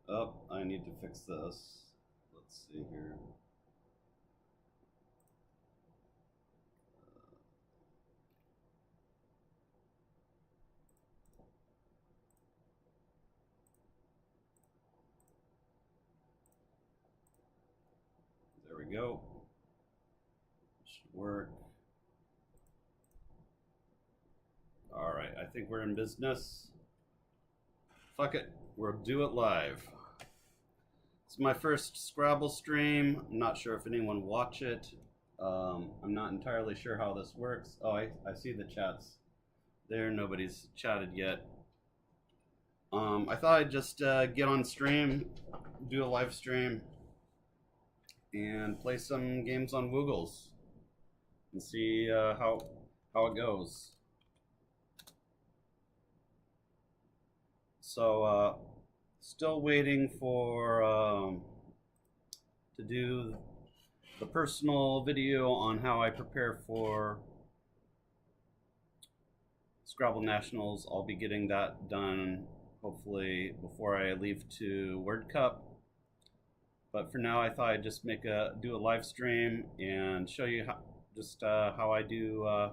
Oh, I need to fix this. Let's see here. There we go. Should work. All right, I think we're in business. Fuck it, we'll do it live. It's my first Scrabble stream. I'm not sure if anyone watch it. I'm not entirely sure how this works. Oh, I see the chats there. Nobody's chatted yet. I thought I'd just get on stream, do a live stream, and play some games on Woogles and see how it goes. So still waiting for to do the personal video on how I prepare for Scrabble Nationals. I'll be getting that done hopefully before I leave to World Cup. But for now, I thought I'd just do a live stream and show you how I do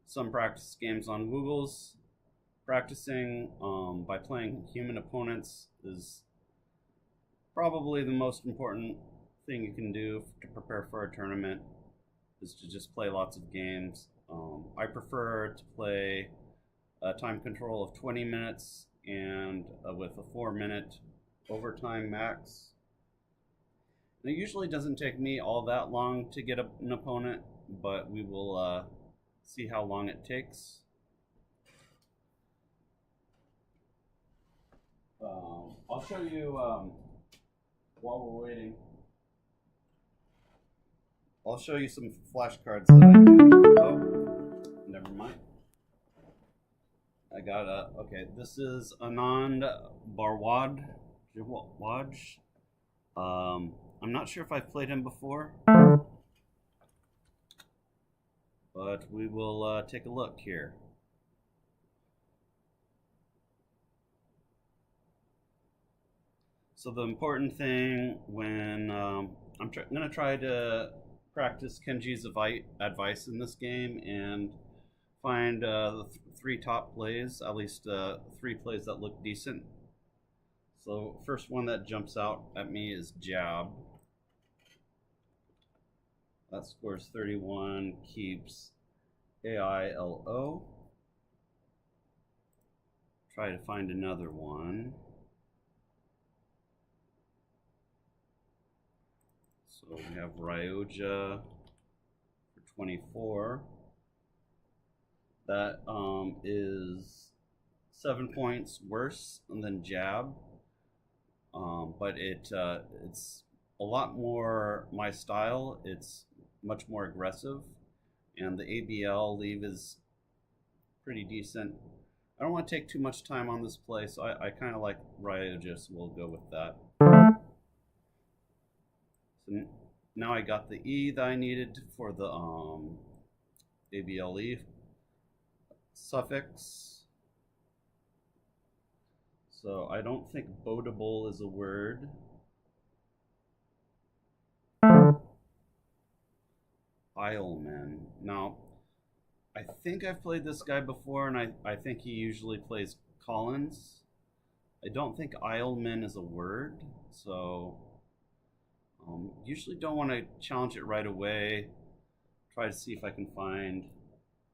some practice games on Woogles. Practicing by playing human opponents is probably the most important thing you can do to prepare for a tournament, is to just play lots of games. I prefer to play a time control of 20 minutes and with a 4-minute overtime max. And it usually doesn't take me all that long to get an opponent, but we will see how long it takes. I'll show you while we're waiting. I'll show you some flashcards that I do. Oh, never mind. I got okay, this is Anand Barwad. I'm not sure if I've played him before, but we will take a look here. So the important thing when I'm going to try to practice Kenji's advice in this game and find the 3 top plays, at least 3 plays that look decent. So first one that jumps out at me is jab. That scores 31, keeps AILO. Try to find another one. So we have Ryoja for 24. That is 7 points worse than jab, but it's a lot more my style. It's much more aggressive, and the ABL leave is pretty decent. I don't want to take too much time on this play, so I kind of like Ryoja, so we'll go with that. So now I got the E that I needed for the ABLE suffix. So I don't think boatable is a word. Isleman. Now, I think I've played this guy before, and I think he usually plays Collins. I don't think Isleman is a word, so usually don't want to challenge it right away. Try to see if I can find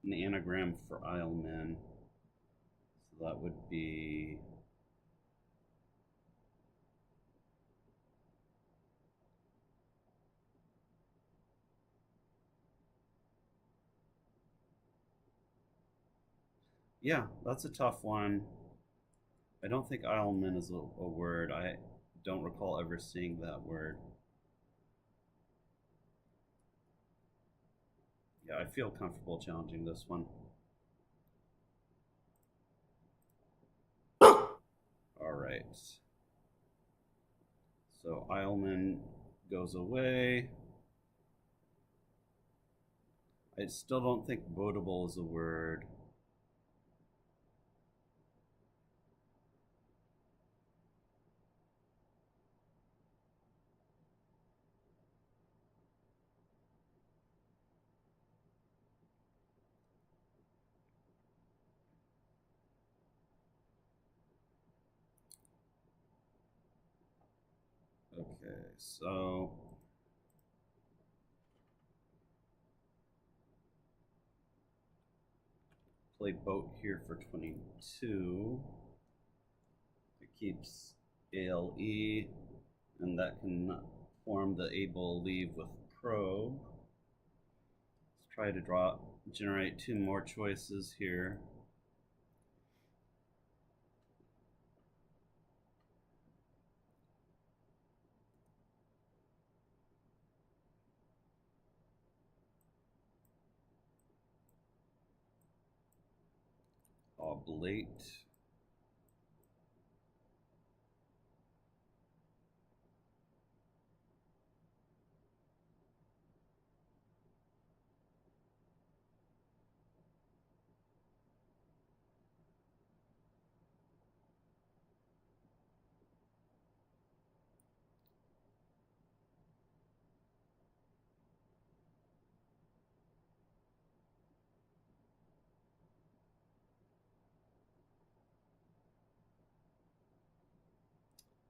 an anagram for Isleman. So that would be yeah, that's a tough one. I don't think Isleman is a word. I don't recall ever seeing that word. Yeah, I feel comfortable challenging this one. All right. So Isleman goes away. I still don't think boatable is a word. Okay, so play boat here for 22. It keeps ALE, and that can form the able leave with probe. Let's try to generate 2 more choices here. Oblate.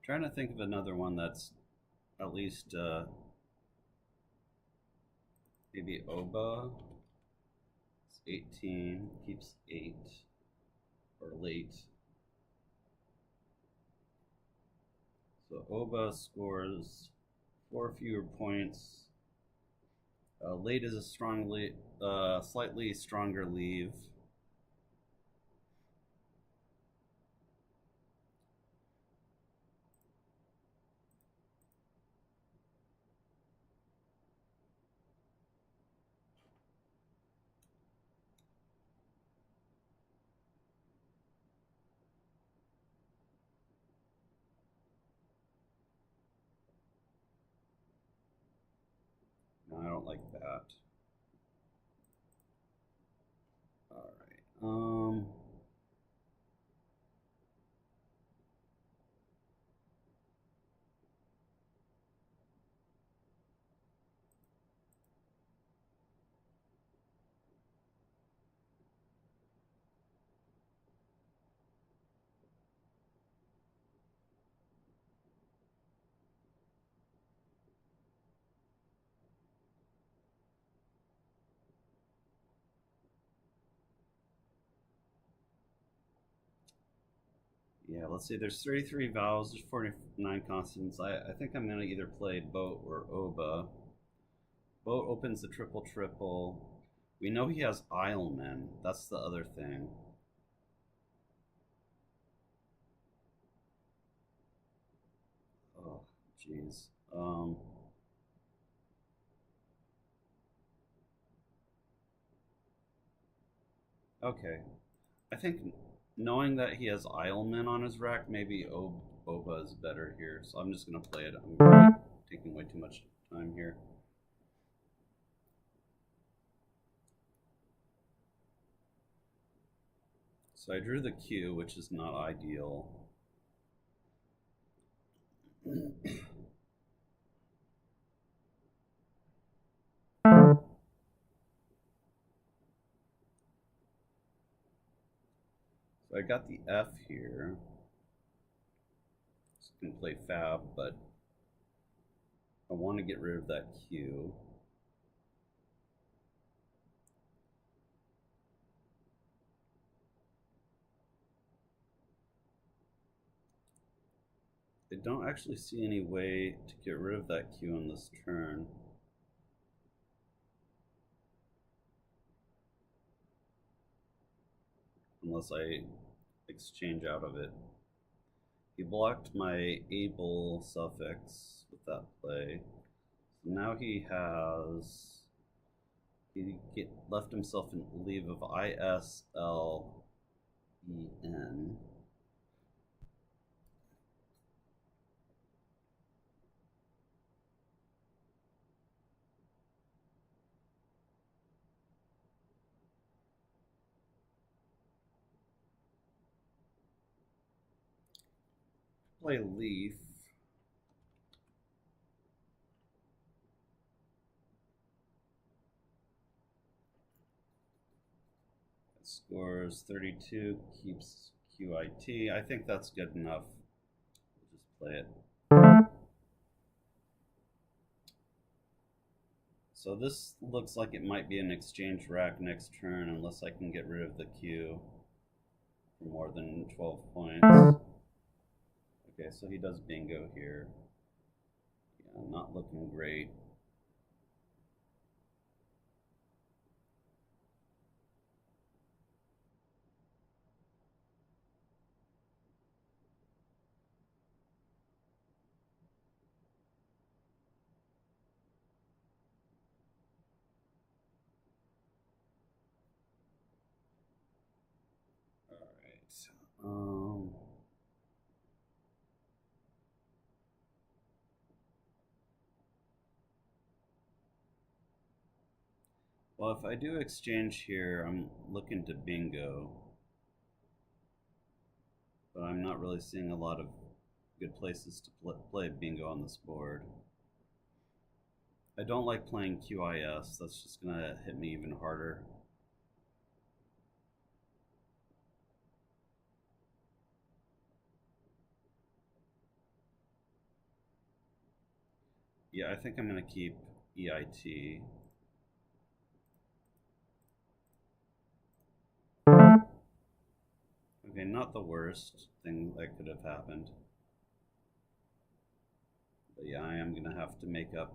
Trying to think of another one that's at least maybe Oba. It's 18, keeps 8, or late. So Oba scores 4 fewer points. Late is a slightly stronger leave. No, I don't like that. All right. Yeah, let's see. There's 33 vowels. There's 49 consonants. I think I'm going to either play boat or Oba. Boat opens the triple triple. We know he has Isleman. That's the other thing. Oh, jeez. Okay. I think knowing that he has Isleman on his rack, maybe Oba is better here. So I'm just going to play it. I'm taking way too much time here. So I drew the Q, which is not ideal. So I got the F here. So I can play Fab, but I want to get rid of that Q. I don't actually see any way to get rid of that Q on this turn. Unless I exchange out of it. He blocked my able suffix with that play. So now he left himself an leave of ISLEN. Play leaf. It scores 32, keeps QIT. I think that's good enough. We'll just play it. So this looks like it might be an exchange rack next turn unless I can get rid of the Q for more than 12 points. Okay, so he does bingo here. Yeah, not looking great. All right. Well, if I do exchange here, I'm looking to bingo. But I'm not really seeing a lot of good places to play bingo on this board. I don't like playing QIS. That's just going to hit me even harder. Yeah, I think I'm going to keep EIT. Okay, not the worst thing that could have happened. But yeah, I am going to have to make up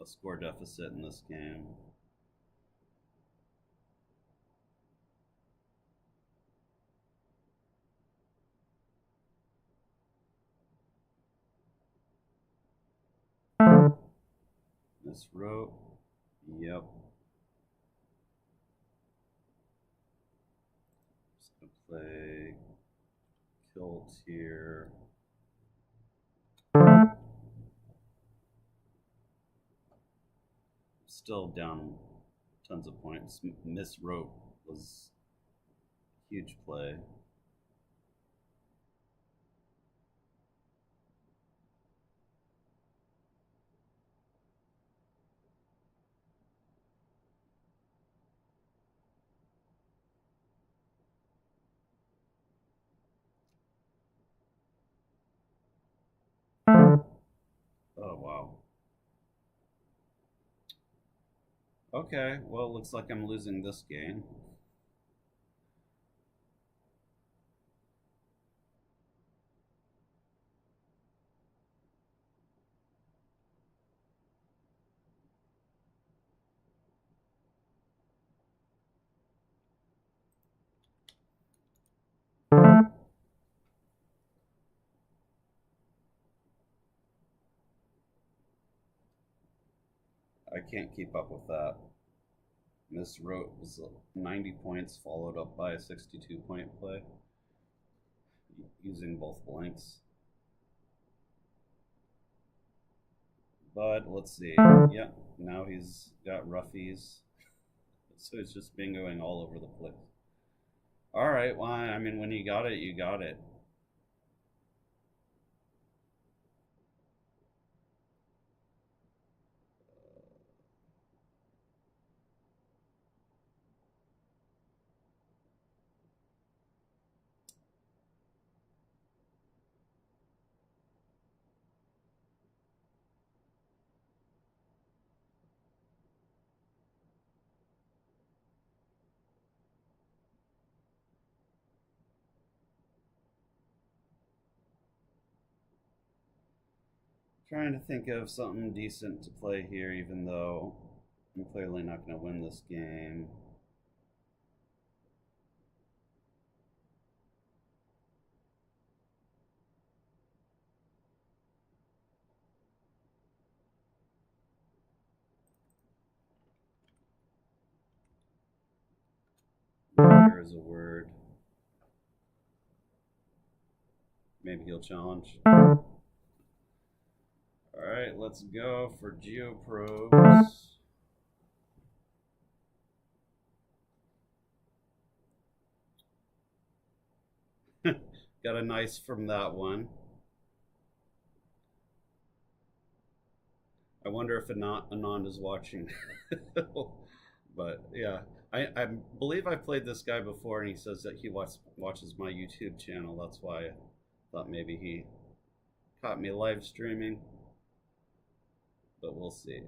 a score deficit in this game. Miss rope. Yep. Just going to play kilt here. Still down tons of points. Miss rope was a huge play. Oh, wow. Okay, well, looks like I'm losing this game. I can't keep up with that. Miss rope was 90 points, followed up by a 62-point play using both blanks. But let's see. Yeah, now he's got roughies. So it's just bingoing all over the place. All right, well, I mean, when you got it, you got it. Trying to think of something decent to play here, even though I'm clearly not going to win this game. There is a word. Maybe he'll challenge. All right, let's go for geoprobes. Got a nice from that one. I wonder if Anand is watching. But yeah, I believe I've played this guy before, and he says that he watches my YouTube channel. That's why I thought maybe he caught me live streaming. But we'll see.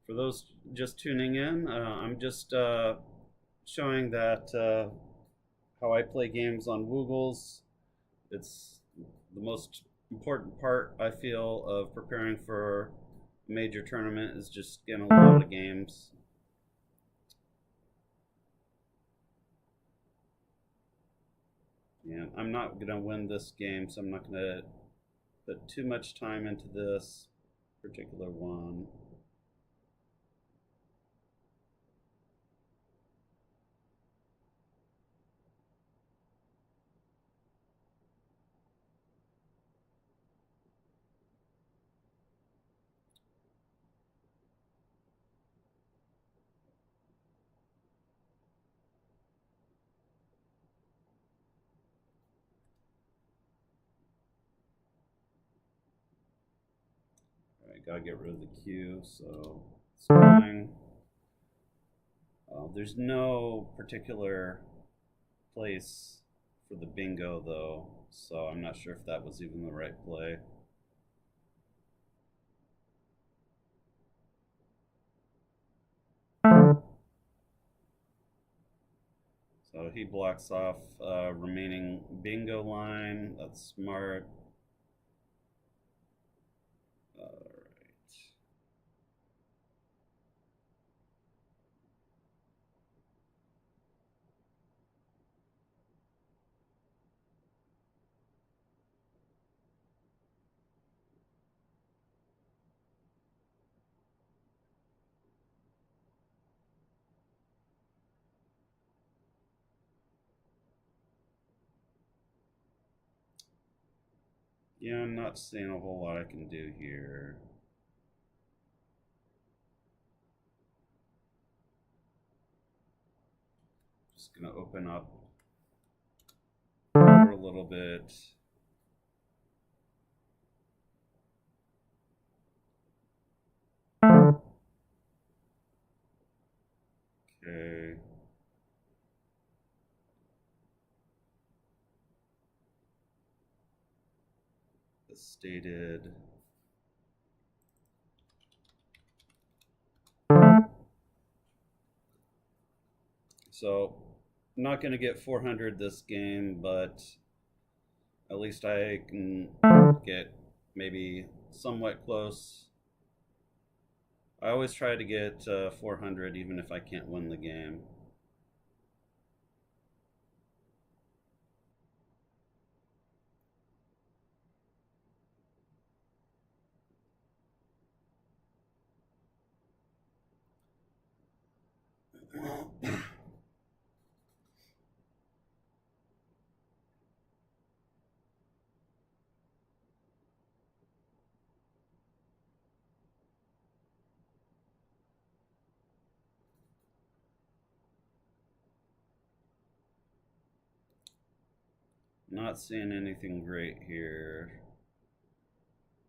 For those just tuning in, I'm just showing that how I play games on Woogles. It's the most important part, I feel, of preparing for a major tournament is just getting a lot of games. And I'm not going to win this game, so I'm not going to put too much time into this particular one. Alright, gotta get rid of the queue, so it's going. There's no particular place for the bingo though, so I'm not sure if that was even the right play. So he blocks off remaining bingo line. That's smart. Alright. Yeah, I'm not seeing a whole lot I can do here. Just gonna open up for a little bit. Okay. As stated. So, I'm not going to get 400 this game, but at least I can get maybe somewhat close. I always try to get 400 even if I can't win the game. Not seeing anything great here.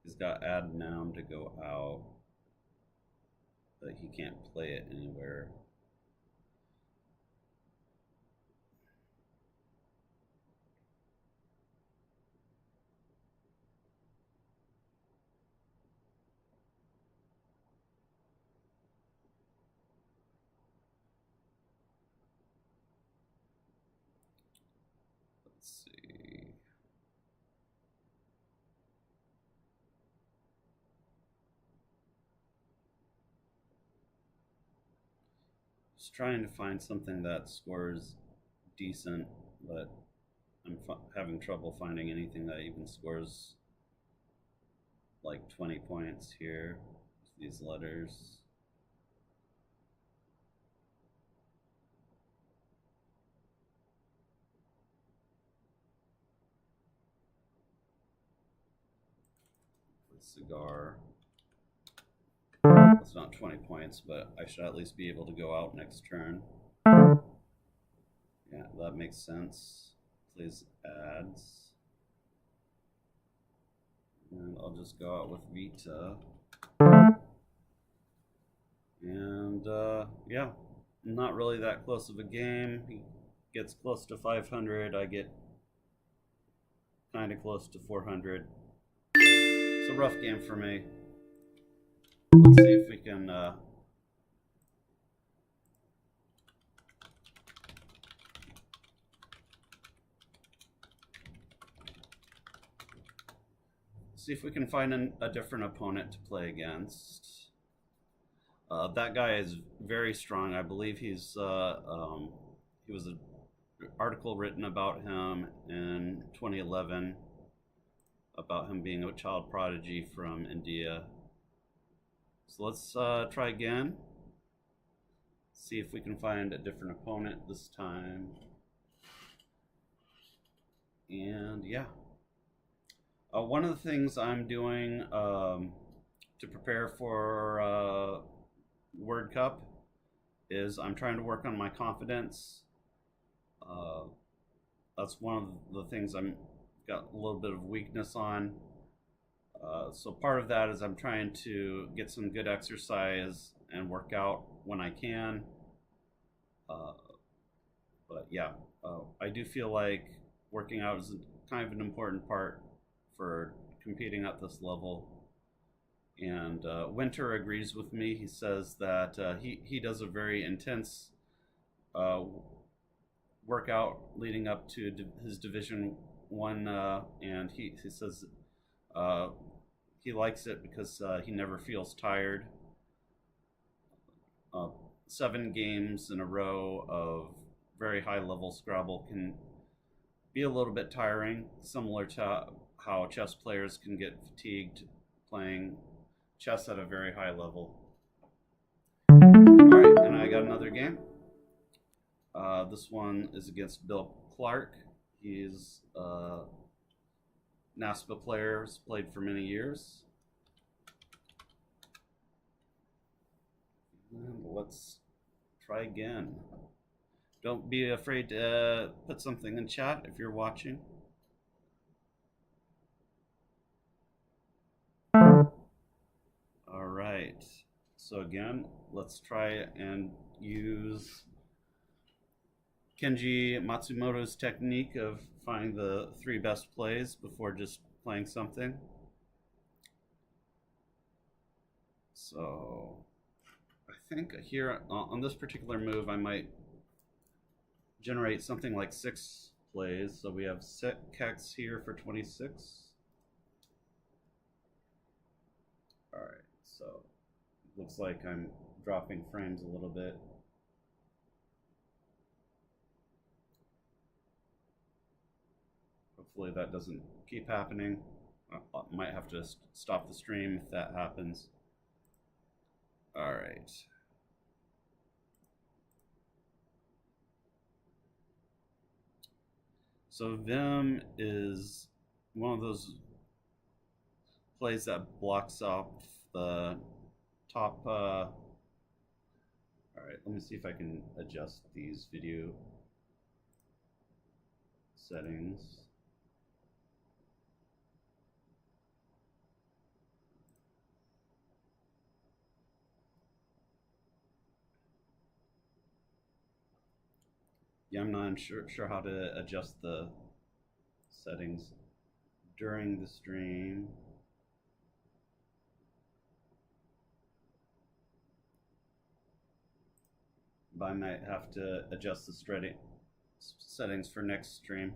He's got ad noun to go out, but he can't play it anywhere. Let's see. Just trying to find something that scores decent, but I'm having trouble finding anything that even scores like 20 points here. These letters. Cigar. It's not 20 points, but I should at least be able to go out next turn. Yeah, that makes sense. Please ads. And I'll just go out with Vita. And yeah, not really that close of a game. He gets close to 500. I get kind of close to 400. It's a rough game for me. Let's see if we can See if we can find a different opponent to play against. That guy is very strong. I believe he was an article written about him in 2011 about him being a child prodigy from India. So let's try again. See if we can find a different opponent this time. And yeah. One of the things I'm doing to prepare for World Cup is I'm trying to work on my confidence. That's one of the things I'm got a little bit of weakness on. So part of that is I'm trying to get some good exercise and work out when I can. But yeah, I do feel like working out is kind of an important part for competing at this level. And Winter agrees with me. He says that he does a very intense workout leading up to his Division 1, and he says he likes it because he never feels tired. 7 games in a row of very high level Scrabble can be a little bit tiring, similar to how chess players can get fatigued playing chess at a very high level. Alright, and I got another game. This one is against Bill Clark. He's a NASPA player, has played for many years. And let's try again. Don't be afraid to put something in chat if you're watching. All right. So again, let's try and use Kenji Matsumoto's technique of finding the 3 best plays before just playing something. So I think here on this particular move, I might generate something like 6 plays. So we have set Kex here for 26. All right, so looks like I'm dropping frames a little bit. Hopefully that doesn't keep happening. I might have to stop the stream if that happens. All right. So Vim is one of those plays that blocks off the top. All right, let me see if I can adjust these video settings. Yeah, I'm not sure how to adjust the settings during the stream. But I might have to adjust the settings for next stream.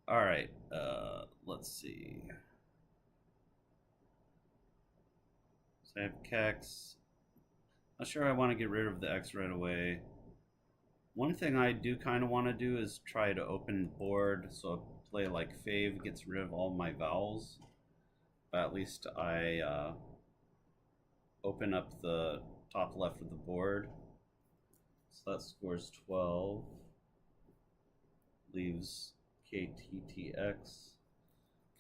All right, let's see. So I have Kex. Not sure I want to get rid of the X right away. One thing I do kind of want to do is try to open the board, so a play like Fave gets rid of all my vowels. But at least I open up the top left of the board. So that scores 12. Leaves KTTX.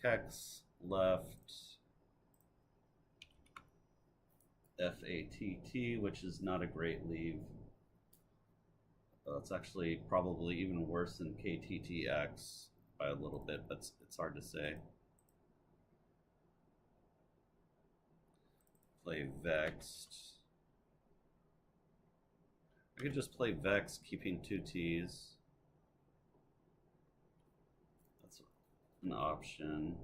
Kex left FATT, which is not a great leave. It's actually probably even worse than KTTX by a little bit, but it's hard to say. Play Vexed. I could just play Vex, keeping 2 T's. That's an option.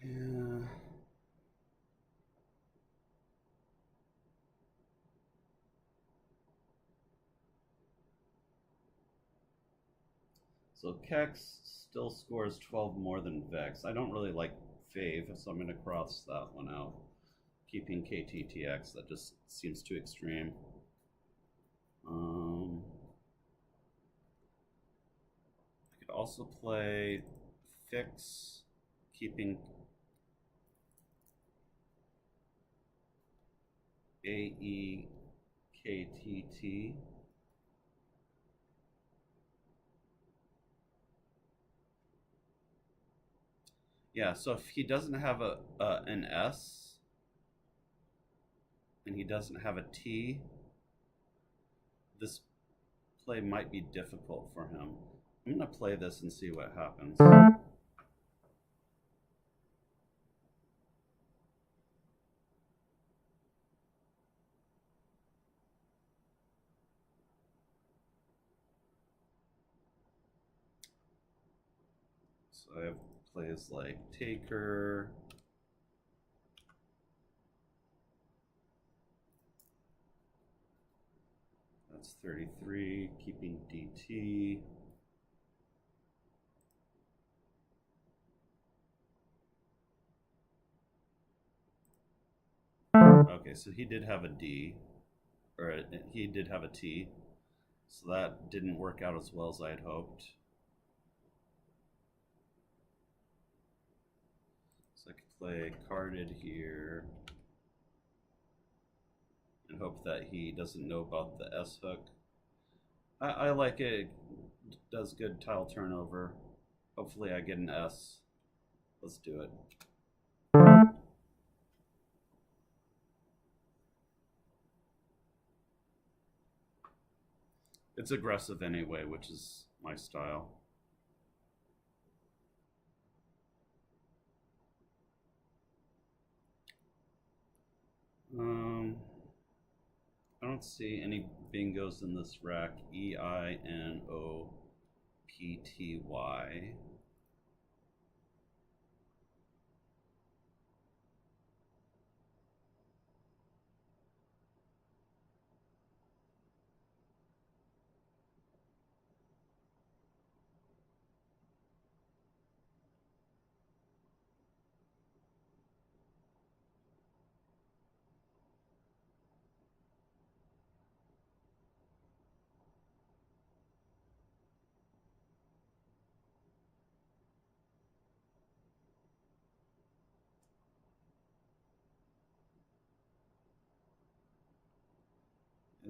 Yeah. So Kex still scores 12 more than Vex. I don't really like Fave, so I'm going to cross that one out. Keeping KTTX, that just seems too extreme. I could also play Fix, keeping AEKTT. Yeah, so if he doesn't have an S and he doesn't have a T, this play might be difficult for him. I'm going to play this and see what happens. So I have plays like Taker. That's 33, keeping DT. Okay, so he did have a D, or he did have a T, so that didn't work out as well as I had hoped. So I could play carded here and hope that he doesn't know about the S hook. I like it. It does good tile turnover. Hopefully I get an S. Let's do it. It's aggressive anyway, which is my style. I don't see any bingos in this rack. EINOPTY.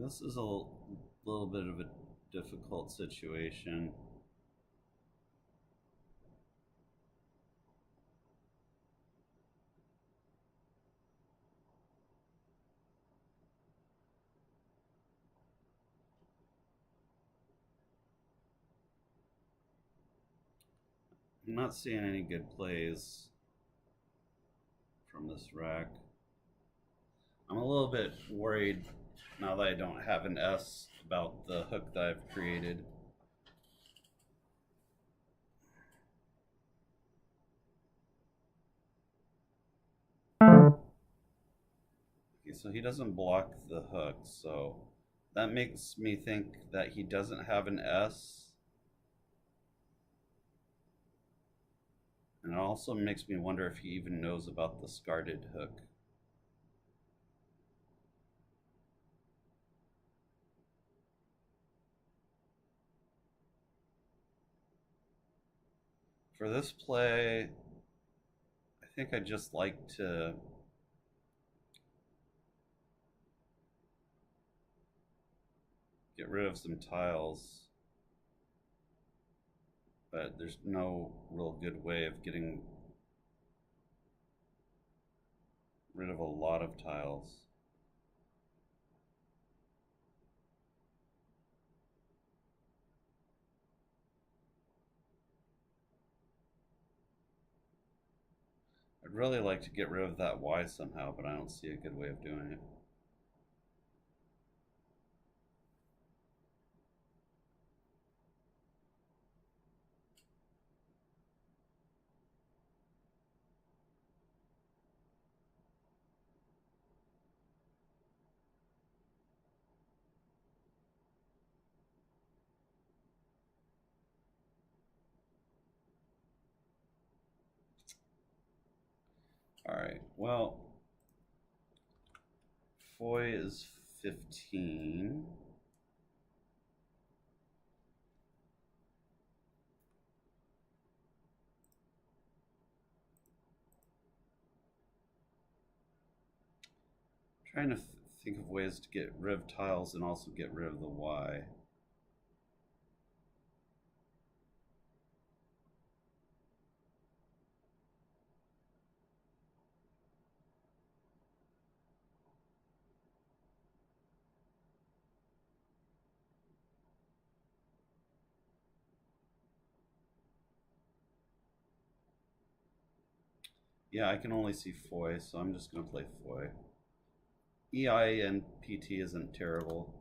This is a little bit of a difficult situation. I'm not seeing any good plays from this rack. I'm a little bit worried now that I don't have an S about the hook that I've created. Okay, so he doesn't block the hook, so that makes me think that he doesn't have an S. And it also makes me wonder if he even knows about the discarded hook. For this play, I think I'd just like to get rid of some tiles, but there's no real good way of getting rid of a lot of tiles. I'd really like to get rid of that Y somehow, but I don't see a good way of doing it. Alright, well, Foy is 15. Trying to think of ways to get rid of tiles and also get rid of the Y. Yeah, I can only see Foy, so I'm just going to play Foy. EI and PT isn't terrible.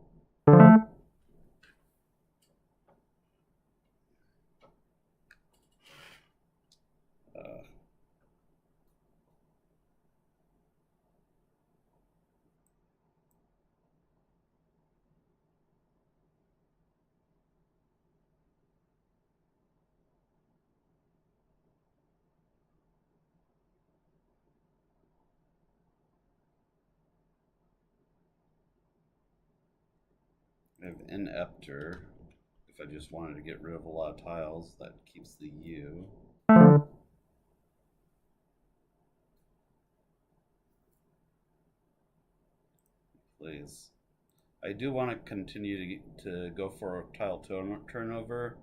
I have ineptor. If I just wanted to get rid of a lot of tiles, that keeps the U. Please. I do want to continue to go for a tile turnover,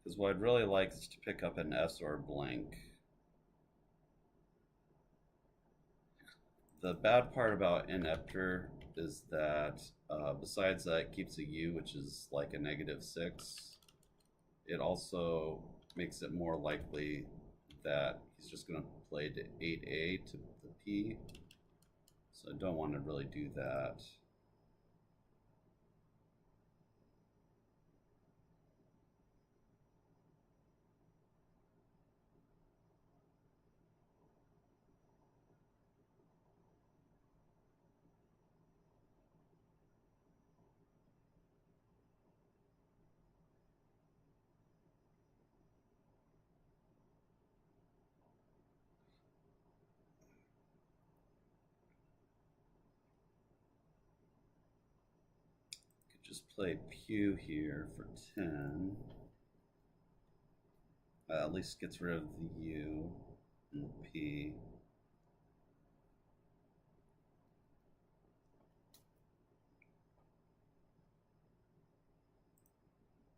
because what I'd really like is to pick up an S or a blank. The bad part about ineptor is that besides that it keeps a U, which is like a -6, it also makes it more likely that he's just going to play to 8A to the P. So I don't want to really do that. Just play Pew here for 10. At least gets rid of the U and the P.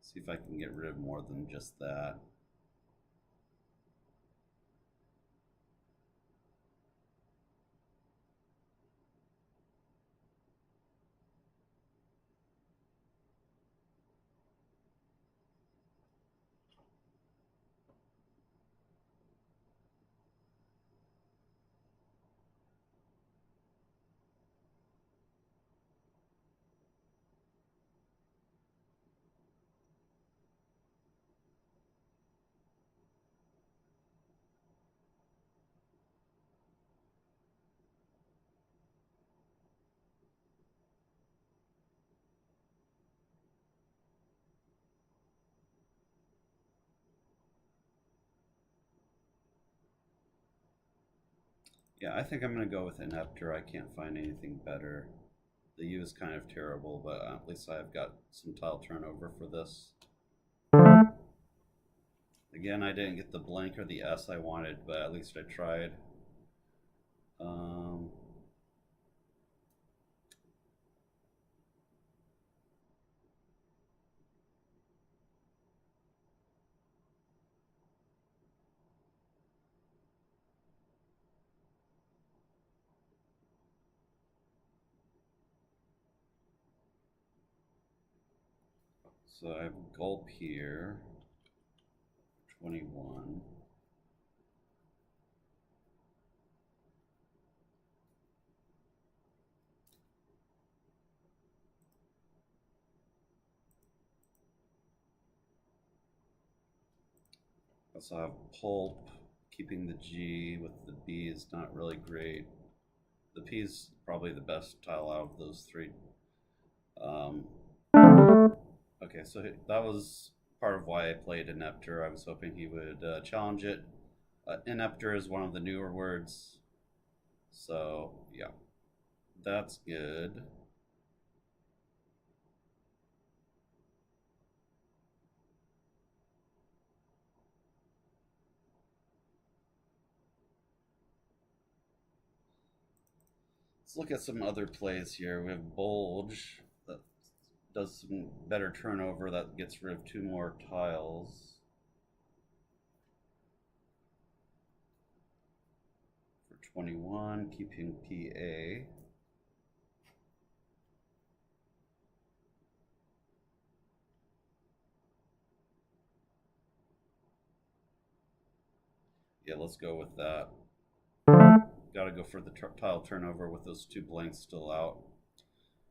See if I can get rid of more than just that. Yeah, I think I'm going to go with ineptor. I can't find anything better. The U is kind of terrible, but at least I've got some tile turnover for this. Again, I didn't get the blank or the S I wanted, but at least I tried. So I have gulp here, 21. I also have pulp, keeping the G with the B is not really great. The P is probably the best tile out of those three. Okay, so that was part of why I played ineptor. I was hoping he would challenge it. Ineptor is one of the newer words. So yeah, that's good. Let's look at some other plays here. We have Bulge that does some better turnover, that gets rid of 2 more tiles for 21, keeping PA. Yeah, let's go with that. Got to go for the tile turnover with those 2 blanks still out.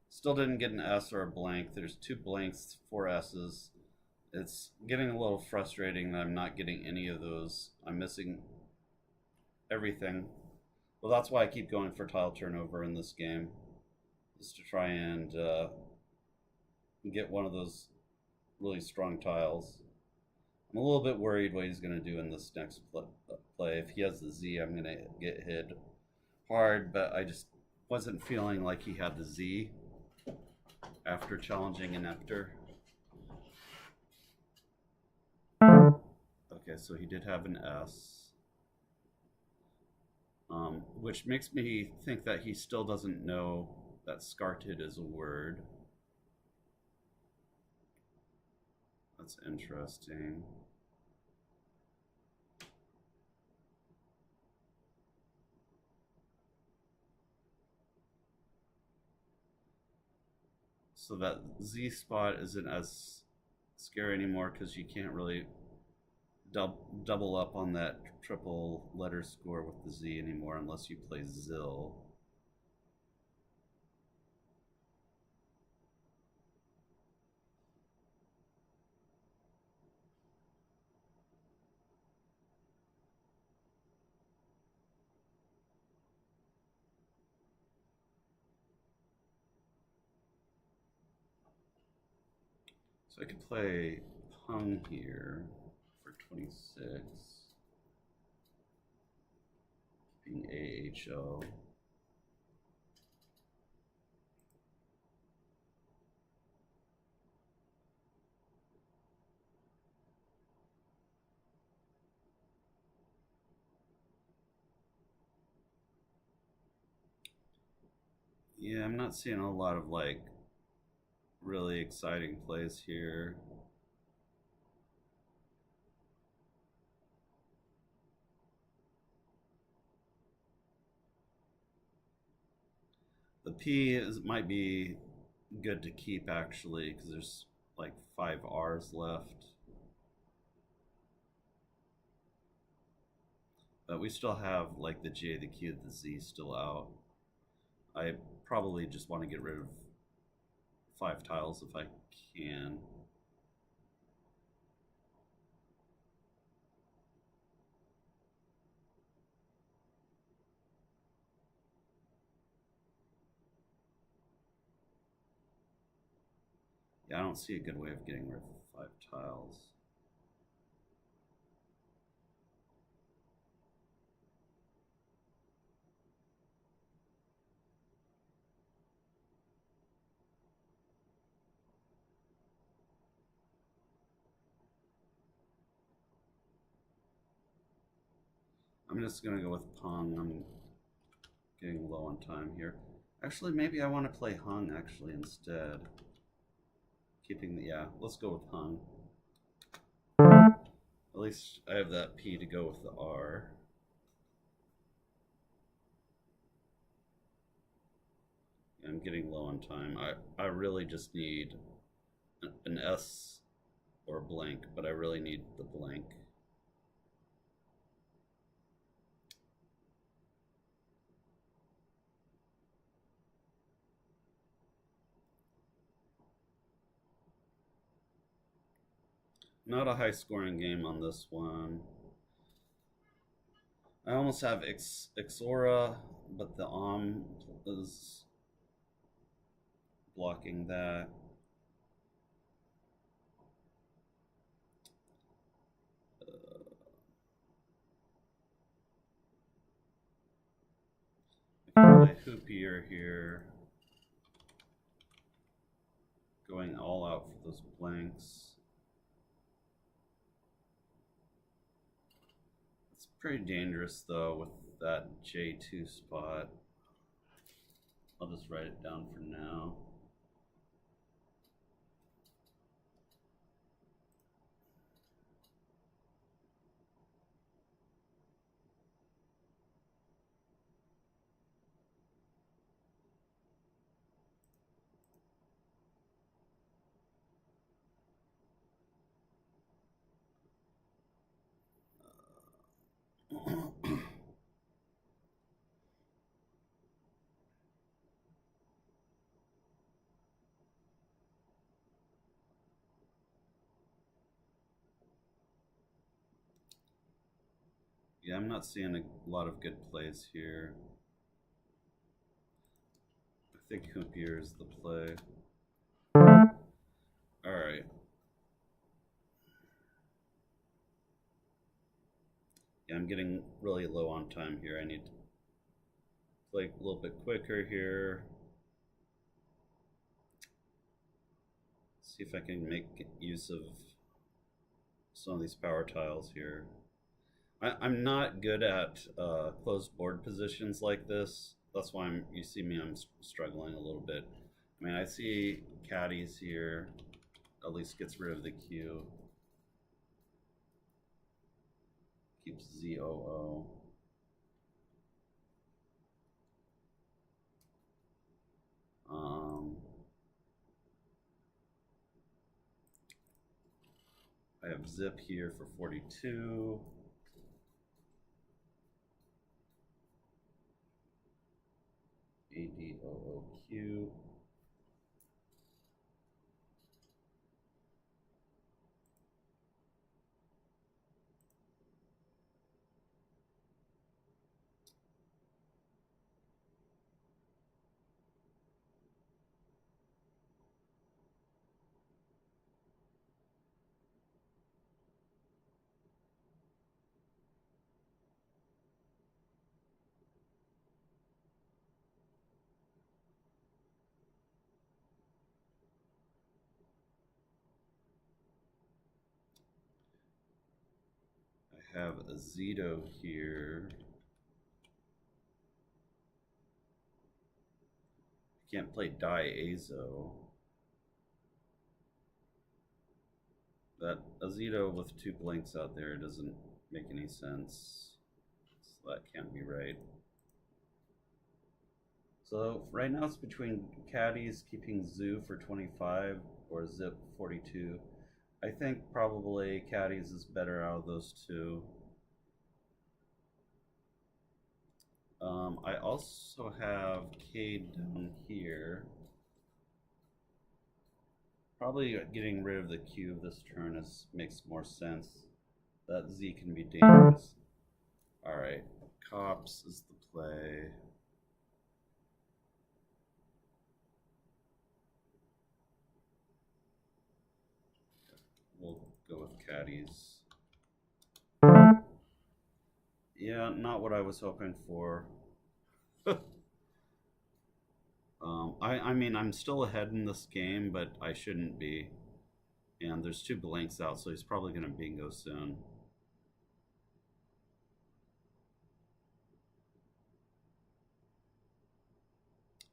Still didn't get an S or a blank. There's 2 blanks, 4 S's. It's getting a little frustrating that I'm not getting any of those. I'm missing everything. Well, that's why I keep going for tile turnover in this game, is to try and get one of those really strong tiles. I'm a little bit worried what he's going to do in this next play. If he has the Z, I'm going to get hit hard, but I just wasn't feeling like he had the Z after challenging an Nectar. Okay, so he did have an S, which makes me think that he still doesn't know that scarted is a word. That's interesting. So that Z spot isn't as scary anymore because you can't really double up on that triple letter score with the Z anymore unless you play Zill. So I could play Hung here for 26, being AHO. Yeah, I'm not seeing a lot of like really exciting plays here. The P might be good to keep actually because there's like 5 R's left. But we still have like the J, the Q, the Z still out. I probably just want to get rid of 5 tiles if I can. Yeah, I don't see a good way of getting rid of 5 tiles. I'm just gonna go with Pong. I'm getting low on time here. Actually, maybe I want to play Hung actually instead. Keeping the, yeah, let's go with Hung. At least I have that P to go with the R. I'm getting low on time. I really just need an S or blank, but I really need the blank. Not a high scoring game on this one. I almost have Xora, but the is blocking that. player here. Going all out for those blanks. It's pretty dangerous though with that J2 spot. I'll just write it down for now. Yeah, I'm not seeing a lot of good plays here. I think Hoop here is the play. Alright. Yeah, I'm getting really low on time here. I need to play a little bit quicker here. See if I can make use of some of these power tiles here. I'm not good at closed board positions like this. That's why you see me, I'm struggling a little bit. I mean, I see caddies here. At least gets rid of the Q. Keeps ZOO. I have zip here for 42. ADOOQ. I have a Zito here. Can't play Diazo. That Azito with two blanks out there doesn't make any sense. So that can't be right. So right now it's between caddies keeping Zoo for 25 or Zip 42. I think probably caddies is better out of those two. I also have Cade down here. Probably getting rid of the Q this turn makes more sense. That Z can be dangerous. Alright, Cops is the play. We'll go with caddies. Yeah, not what I was hoping for. I mean, I'm still ahead in this game, but I shouldn't be. And there's two blanks out, so he's probably going to bingo soon.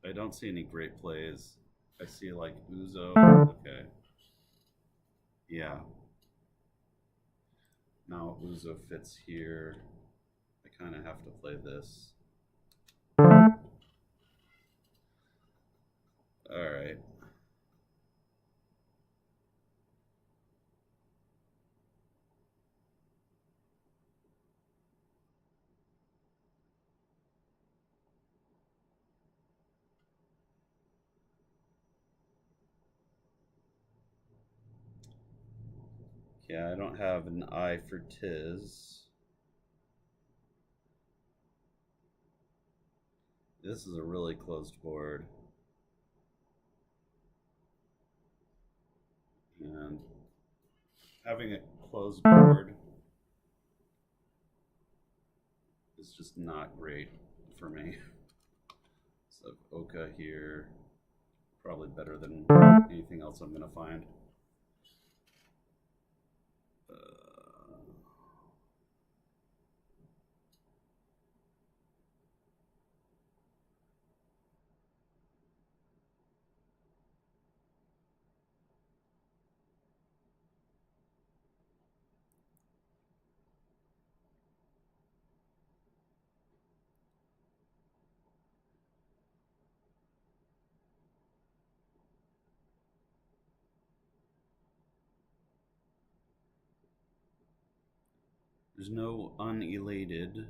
I don't see any great plays. I see like Uzo. Okay. Yeah. Now Uzo fits here. I kind of have to play this. All right. Yeah, I don't have an eye for Tiz. This is a really closed board. And having a closed board is just not great for me. So Oka here, probably better than anything else I'm gonna find. There's no unelated.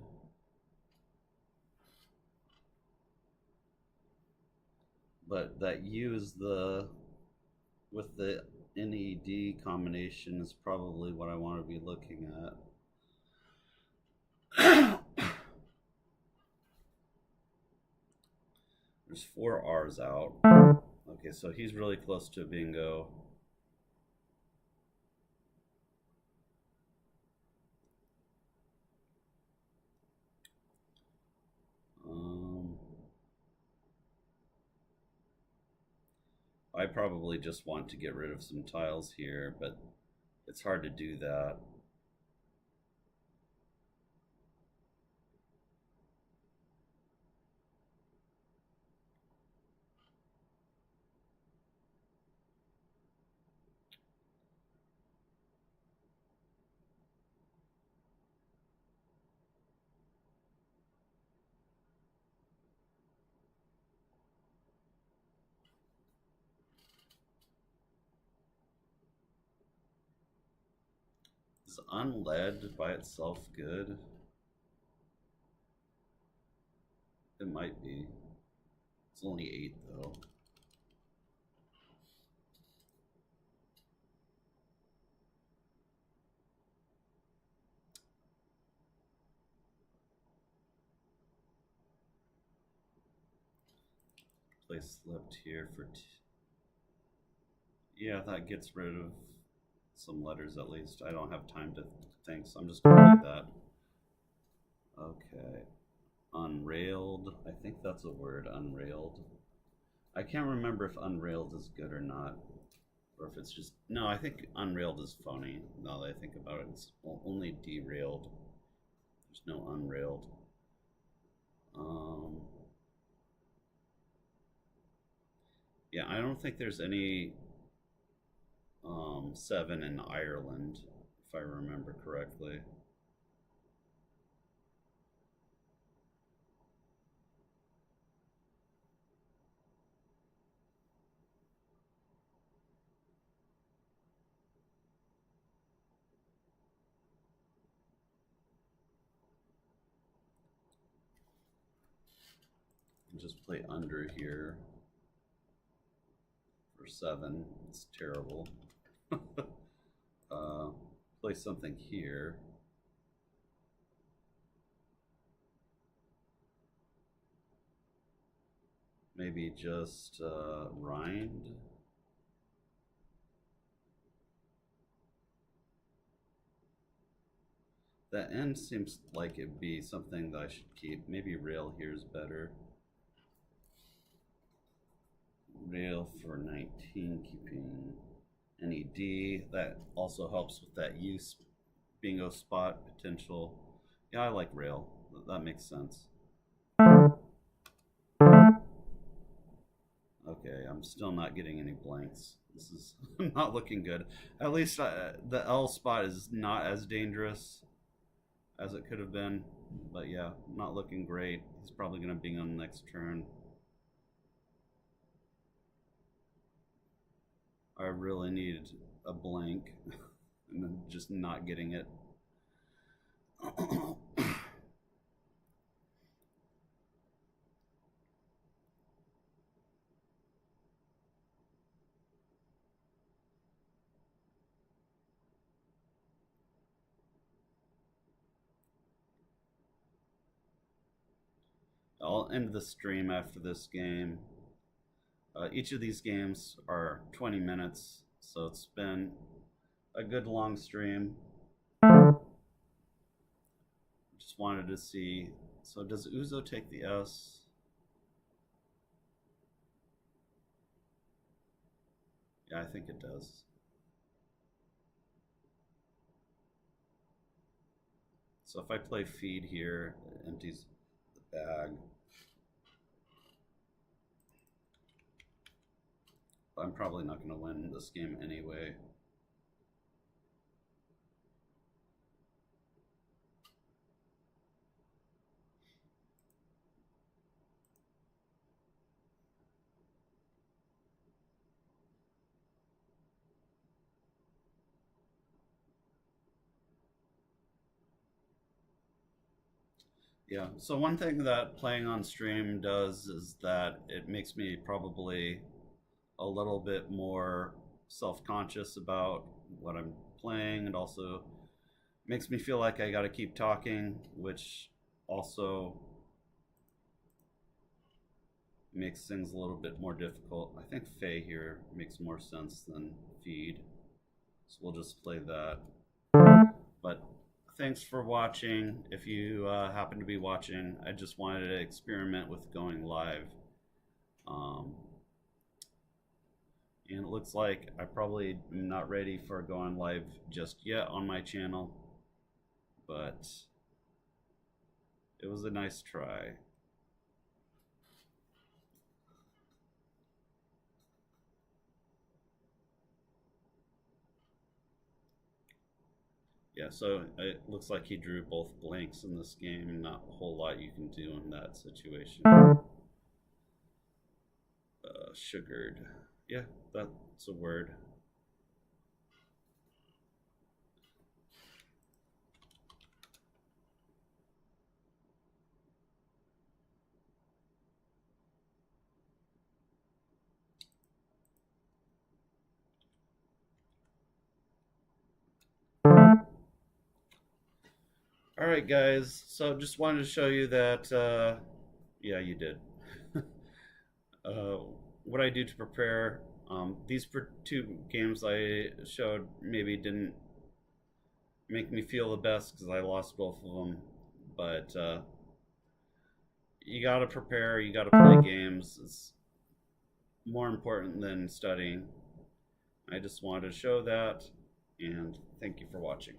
But that U is the, with the NED combination is probably what I want to be looking at. There's 4 R's out. Okay, so he's really close to a bingo. I probably just want to get rid of some tiles here, but it's hard to do that. Is unled by itself good? It might be. It's only 8 though. Place slipped here for yeah, that gets rid of some letters at least. I don't have time to think, so I'm just gonna do that. Okay. Unrailed. I think that's a word, unrailed. I can't remember if unrailed is good or not. Or if it's just, no, I think unrailed is funny. Now that I think about it, it's only derailed. There's no unrailed. Yeah, I don't think there's any 7 in Ireland, if I remember correctly. Just play under here for 7. It's terrible. Play something here. Maybe just rind. That end seems like it'd be something that I should keep. Maybe rail here is better. Rail for 19, keeping NED. That also helps with that use bingo spot potential. Yeah, I like rail. That makes sense. Okay, I'm still not getting any blanks. This is not looking good. At least the L spot is not as dangerous as it could have been. But yeah, not looking great. He's probably going to bing on the next turn. I really needed a blank and then just not getting it. I'll end the stream after this game. Each of these games are 20 minutes, so it's been a good long stream. Just wanted to see. So does Uzo take the S? Yeah, I think it does. So if I play feed here, it empties the bag. I'm probably not going to win this game anyway. Yeah, so one thing that playing on stream does is that it makes me probably a little bit more self-conscious about what I'm playing, and also makes me feel like I got to keep talking, which also makes things a little bit more difficult. I think Faye here makes more sense than feed, so we'll just play that. But thanks for watching. If you happen to be watching, I just wanted to experiment with going live. Um, and it looks like I probably am not ready for going live just yet on my channel, but it was a nice try. Yeah, so it looks like he drew both blanks in this game. Not a whole lot you can do in that situation. Sugared. Yeah, that's a word. All right, guys. So just wanted to show you that, yeah, you did. uh, what I do to prepare. These two games I showed maybe didn't make me feel the best because I lost both of them. But you got to prepare, you got to play games. It's more important than studying. I just wanted to show that, and thank you for watching.